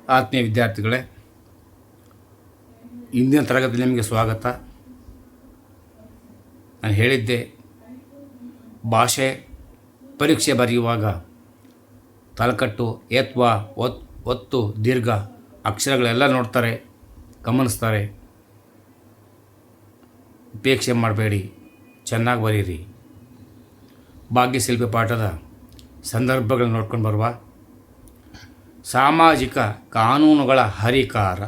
ಆತ್ಮೀಯ ವಿದ್ಯಾರ್ಥಿಗಳೇ, ಇಂದಿನ ತರಗತಿ ನಿಮಗೆ ಸ್ವಾಗತ. ನಾನು ಹೇಳಿದ್ದೆ, ಭಾಷೆ ಪರೀಕ್ಷೆ ಬರೆಯುವಾಗ ತಲಕಟ್ಟು, ಏತ್ವ, ಒತ್ತು, ದೀರ್ಘ ಅಕ್ಷರಗಳೆಲ್ಲ ನೋಡ್ತಾರೆ, ಗಮನಿಸ್ತಾರೆ. ಉಪೇಕ್ಷೆ ಮಾಡಬೇಡಿ, ಚೆನ್ನಾಗಿ ಬರೀರಿ. ಭಾಗ್ಯಶಿಲ್ಪಿ ಪಾಠದ ಸಂದರ್ಭಗಳನ್ನು ನೋಡ್ಕೊಂಡು ಬರುವ. ಸಾಮಾಜಿಕ ಕಾನೂನುಗಳ ಹರಿಕಾರ.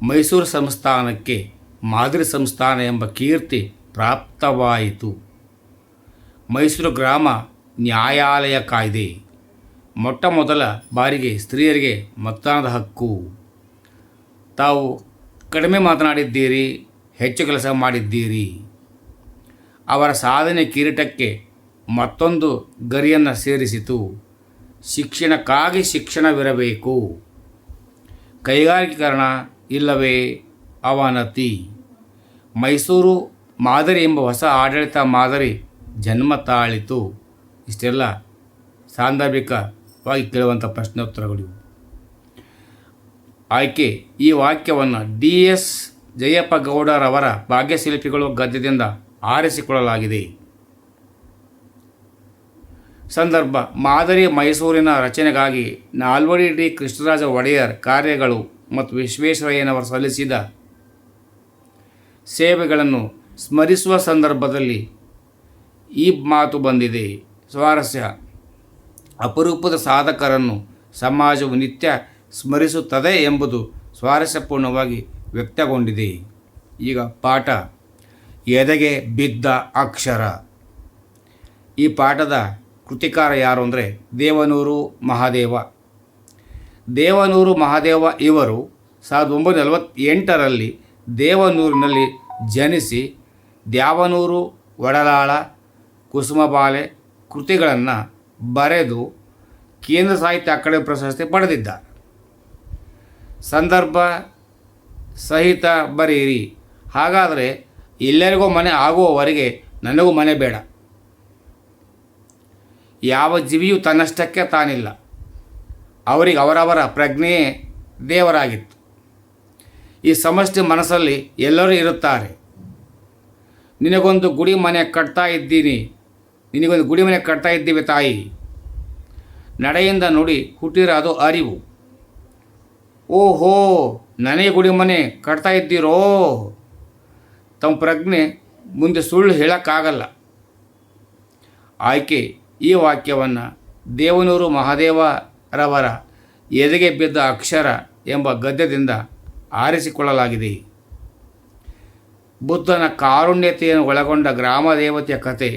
ಮೈಸೂರು ಸಂಸ್ಥಾನಕ್ಕೆ ಮಾದರಿ ಸಂಸ್ಥಾನ ಎಂಬ ಕೀರ್ತಿ ಪ್ರಾಪ್ತವಾಯಿತು. ಮೈಸೂರು ಗ್ರಾಮ ನ್ಯಾಯಾಲಯ ಕಾಯ್ದೆ. ಮೊಟ್ಟ ಮೊದಲ ಬಾರಿಗೆ ಸ್ತ್ರೀಯರಿಗೆ ಮತದಾನದ ಹಕ್ಕು. ತಾವು ಕಡಿಮೆ ಮಾತನಾಡಿದ್ದೀರಿ, ಹೆಚ್ಚು ಕೆಲಸ ಮಾಡಿದ್ದೀರಿ. ಅವರ ಸಾಧನೆ ಕಿರೀಟಕ್ಕೆ ಮತ್ತೊಂದು ಗರಿಯನ್ನು ಸೇರಿಸಿತು. ಶಿಕ್ಷಣಕ್ಕಾಗಿ ಶಿಕ್ಷಣವಿರಬೇಕು. ಕೈಗಾರಿಕೀಕರಣ ಇಲ್ಲವೇ ಅವನತಿ. ಮೈಸೂರು ಮಾದರಿ ಎಂಬ ಹೊಸ ಆಡಳಿತ ಮಾದರಿ ಜನ್ಮ ತಾಳಿತು. ಇಷ್ಟೆಲ್ಲ ಸಾಂದರ್ಭಿಕವಾಗಿ ಕೇಳುವಂಥ ಪ್ರಶ್ನೋತ್ತರಗಳು. ಆಯ್ಕೆ: ಈ ವಾಕ್ಯವನ್ನು DS ಜಯಪ್ಪ ಗೌಡರವರ ಭಾಗ್ಯಶಿಲ್ಪಿಗಳು ಗದ್ಯದಿಂದ ಆರಿಸಿಕೊಳ್ಳಲಾಗಿದೆ. ಸಂದರ್ಭ: ಮಾದರಿ ಮೈಸೂರಿನ ರಚನೆಗಾಗಿ ನಾಲ್ವಡಿ ಡಿ ಕೃಷ್ಣರಾಜ ಒಡೆಯರ್ ಕಾರ್ಯಗಳು ಮತ್ತು ವಿಶ್ವೇಶ್ವರಯ್ಯನವರು ಸಲ್ಲಿಸಿದ ಸೇವೆಗಳನ್ನು ಸ್ಮರಿಸುವ ಸಂದರ್ಭದಲ್ಲಿ ಈ ಮಾತು ಬಂದಿದೆ. ಸ್ವಾರಸ್ಯ: ಅಪರೂಪದ ಸಾಧಕರನ್ನು ಸಮಾಜವು ನಿತ್ಯ ಸ್ಮರಿಸುತ್ತದೆ ಎಂಬುದು ಸ್ವಾರಸ್ಯಪೂರ್ಣವಾಗಿ ವ್ಯಕ್ತಗೊಂಡಿದೆ. ಈಗ ಪಾಠ: ಎದೆಗೆ ಬಿದ್ದ ಅಕ್ಷರ. ಈ ಪಾಠದ ಕೃತಿಕಾರ ಯಾರು ಅಂದರೆ ದೇವನೂರು ಮಹಾದೇವ. ದೇವನೂರು ಮಹಾದೇವ ಇವರು 1948ರಲ್ಲಿ ದೇವನೂರಿನಲ್ಲಿ ಜನಿಸಿ ದ್ಯಾವನೂರು, ಒಡಲಾಳ, ಕುಸುಮಬಾಲೆ ಕೃತಿಗಳನ್ನು ಬರೆದು ಕೇಂದ್ರ ಸಾಹಿತ್ಯ ಅಕಾಡೆಮಿ ಪ್ರಶಸ್ತಿ ಪಡೆದಿದ್ದಾರೆ. ಸಂದರ್ಭ ಸಹಿತ ಬರೆಯಿರಿ. ಹಾಗಾದರೆ ಎಲ್ಲರಿಗೂ ಮನೆ ಆಗುವವರೆಗೆ ನನಗೂ ಮನೆ ಬೇಡ. ಯಾವ ಜೀವಿಯೂ ತನ್ನಷ್ಟಕ್ಕೆ ತಾನಿಲ್ಲ. ಅವರಿಗೆ ಅವರವರ ಪ್ರಜ್ಞೆಯೇ ದೇವರಾಗಿತ್ತು. ಈ ಸಮಷ್ಟಿ ಮನಸ್ಸಲ್ಲಿ ಎಲ್ಲರೂ ಇರುತ್ತಾರೆ. ನಿನಗೊಂದು ಗುಡಿ ಮನೆ ಕಟ್ತಾ ಇದ್ದೀವಿ ತಾಯಿ. ನಡೆಯಿಂದ ನುಡಿ ಹುಟ್ಟಿರೋ ಅದು ಅರಿವು. ಓಹೋ, ನನಗೆ ಗುಡಿ ಮನೆ ಕಟ್ತಾ ಇದ್ದೀರೋ. ತಮ್ಮ ಪ್ರಜ್ಞೆ ಮುಂದೆ ಸುಳ್ಳು ಹೇಳೋಕ್ಕಾಗಲ್ಲ. ಆಯ್ಕೆ: ಈ ವಾಕ್ಯವನ್ನು ದೇವನೂರು ಮಹಾದೇವರವರ ಎದೆಗೆ ಬಿದ್ದ ಅಕ್ಷರ ಎಂಬ ಗದ್ಯದಿಂದ ಆರಿಸಿಕೊಳ್ಳಲಾಗಿದೆ. ಬುದ್ಧನ ಕಾರುಣ್ಯತೆಯನ್ನು ಒಳಗೊಂಡ ಗ್ರಾಮ ದೇವತೆಯ ಕಥೆ,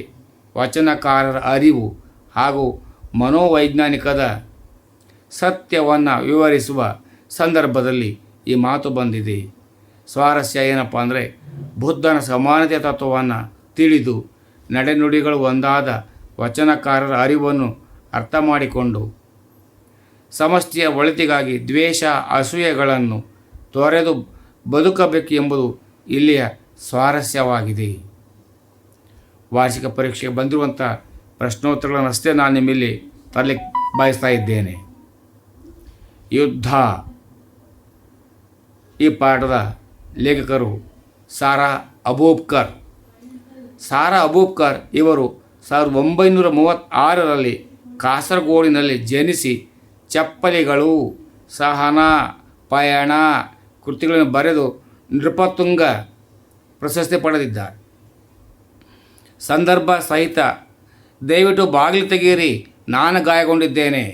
ವಚನಕಾರರ ಅರಿವು ಹಾಗೂ ಮನೋವೈಜ್ಞಾನಿಕದ ಸತ್ಯವನ್ನು ವಿವರಿಸುವ ಸಂದರ್ಭದಲ್ಲಿ ಈ ಮಾತು ಬಂದಿದೆ. ಸ್ವಾರಸ್ಯ ಏನಪ್ಪ ಅಂದರೆ, ಬುದ್ಧನ ಸಮಾನತೆಯ ತತ್ವವನ್ನು ತಿಳಿದು ನಡೆನುಡಿಗಳು ಒಂದಾದ ವಚನಕಾರರ ಅರಿವನ್ನು ಅರ್ಥ ಮಾಡಿಕೊಂಡು ಸಮಷ್ಟಿಯ ಒಳಿತಿಗಾಗಿ ದ್ವೇಷ, ಅಸೂಯೆಗಳನ್ನು ತೊರೆದು ಬದುಕಬೇಕು ಎಂಬುದು ಇಲ್ಲಿಯ ಸ್ವಾರಸ್ಯವಾಗಿದೆ. ವಾರ್ಷಿಕ ಪರೀಕ್ಷೆಗೆ ಬಂದಿರುವಂಥ ಪ್ರಶ್ನೋತ್ತರಗಳನ್ನಷ್ಟೇ ನಾನು ನಿಮ್ಮಲ್ಲಿ ತರಲಿಕ್ಕೆ ಬಯಸ್ತಾ ಇದ್ದೇನೆ. ಯುದ್ಧ. ಈ ಪಾಠದ ಲೇಖಕರು ಸಾರಾ ಅಬೂಬ್ಕರ್ ಇವರು 1936ರಲ್ಲಿ ಕಾಸರಗೋಡಿನಲ್ಲಿ ಜನಿಸಿ ಚಪ್ಪಲಿಗಳು, ಸಹನ, ಪಯಣ ಕೃತಿಗಳನ್ನು ಬರೆದು ನೃಪತುಂಗ ಪ್ರಶಸ್ತಿ ಪಡೆದಿದ್ದಾರೆ. ಸಂದರ್ಭ ಸಹಿತ: ದಯವಿಟ್ಟು ಬಾಗಿಲು ತೆಗೆಯಿರಿ, ನಾನು ಗಾಯಗೊಂಡಿದ್ದೇನೆ.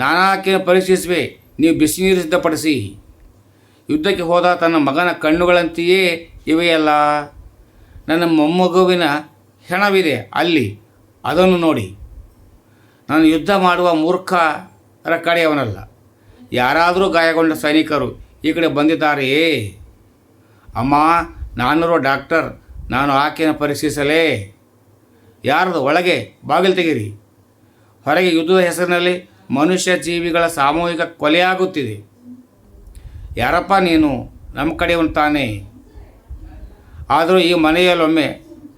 ನಾನಾಕೆಯನ್ನು ಪರೀಕ್ಷಿಸುವೆ, ನೀವು ಬಿಸಿ ನೀರು ಸಿದ್ಧಪಡಿಸಿ. ಯುದ್ಧಕ್ಕೆ ಹೋದ ತನ್ನ ಮಗನ ಕಣ್ಣುಗಳಂತೆಯೇ ಇವೆಯಲ್ಲ. ನನ್ನ ಮೊಮ್ಮಗುವಿನ ಹೆಣವಿದೆ ಅಲ್ಲಿ, ಅದನ್ನು ನೋಡಿ. ನಾನು ಯುದ್ಧ ಮಾಡುವ ಮೂರ್ಖರ ಕಡೆಯವನಲ್ಲ. ಯಾರಾದರೂ ಗಾಯಗೊಂಡ ಸೈನಿಕರು ಈ ಕಡೆ ಬಂದಿದ್ದಾರೆಯೇ? ಅಮ್ಮ, ನಾನಿರೋ ಡಾಕ್ಟರ್, ನಾನು ಆಕೆಯನ್ನು ಪರೀಕ್ಷಿಸಲೇ. ಯಾರದು? ಒಳಗೆ ಬಾಗಿಲು ತೆಗೀರಿ. ಹೊರಗೆ ಯುದ್ಧದ ಹೆಸರಿನಲ್ಲಿ ಮನುಷ್ಯ ಜೀವಿಗಳ ಸಾಮೂಹಿಕ ಕೊಲೆಯಾಗುತ್ತಿದೆ. ಯಾರಪ್ಪ ನೀನು? ನಮ್ಮ ಕಡೆಯವನು ತಾನೇ. ಆದರೂ ಈ ಮನೆಯಲ್ಲೊಮ್ಮೆ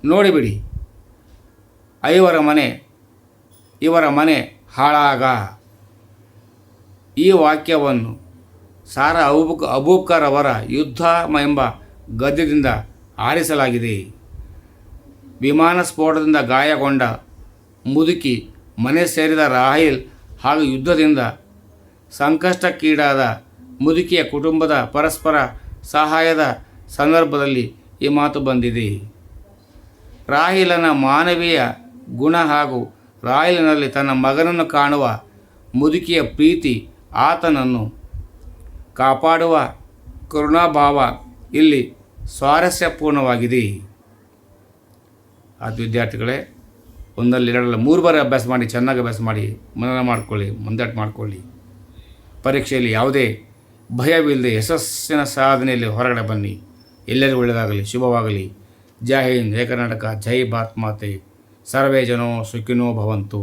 ನೋಡಿಬಿಡಿ. ಇವರ ಮನೆ ಹಾಳಾಗ. ಈ ವಾಕ್ಯವನ್ನು ಸಾರಾ ಅಬೂಬಕರ್ ಅವರ ಯುದ್ಧ ಎಂಬ ಗದ್ಯದಿಂದ ಆರಿಸಲಾಗಿದೆ. ವಿಮಾನ ಸ್ಫೋಟದಿಂದ ಗಾಯಗೊಂಡ ಮುದುಕಿ, ಮನೆ ಸೇರಿದ ರಾಹೇಲ್ ಹಾಗೂ ಯುದ್ಧದಿಂದ ಸಂಕಷ್ಟಕ್ಕೀಡಾದ ಮುದುಕಿಯ ಕುಟುಂಬದ ಪರಸ್ಪರ ಸಹಾಯದ ಸಂದರ್ಭದಲ್ಲಿ ಈ ಮಾತು ಬಂದಿದೆ. ರಾಹೇಲನ ಮಾನವೀಯ ಗುಣ ಹಾಗೂ ರಾಹೇಲಿನಲ್ಲಿ ತನ್ನ ಮಗನನ್ನು ಕಾಣುವ ಮುದುಕಿಯ ಪ್ರೀತಿ, ಆತನನ್ನು ಕಾಪಾಡುವ ಕರುಣಾಭಾವ ಇಲ್ಲಿ ಸ್ವಾರಸ್ಯಪೂರ್ಣವಾಗಿದೆ. ಅದು ವಿದ್ಯಾರ್ಥಿಗಳೇ, ಒಂದಲ್ಲಿ ಎರಡಲ್ಲ 3 ಬಾರಿ ಅಭ್ಯಾಸ ಮಾಡಿ, ಚೆನ್ನಾಗಿ ಅಭ್ಯಾಸ ಮಾಡಿ, ಮನನ ಮಾಡಿಕೊಳ್ಳಿ, ಮುಂದಟ್ಟು ಮಾಡಿಕೊಳ್ಳಿ. ಪರೀಕ್ಷೆಯಲ್ಲಿ ಯಾವುದೇ ಭಯವಿಲ್ಲದೆ ಯಶಸ್ಸಿನ ಸಾಧನೆಯಲ್ಲಿ ಹೊರಗಡೆ ಬನ್ನಿ. ಎಲ್ಲರಿಗೂ ಒಳ್ಳೆಯದಾಗಲಿ, ಶುಭವಾಗಲಿ. ಜೈ ಹಿಂದ್, ಜೈ ಕರ್ನಾಟಕ, ಜೈ ಭಾರತ್ ಮಾತೆ. ಸರ್ವೇ ಜನೋ ಸುಖಿನೋ ಭವಂತು.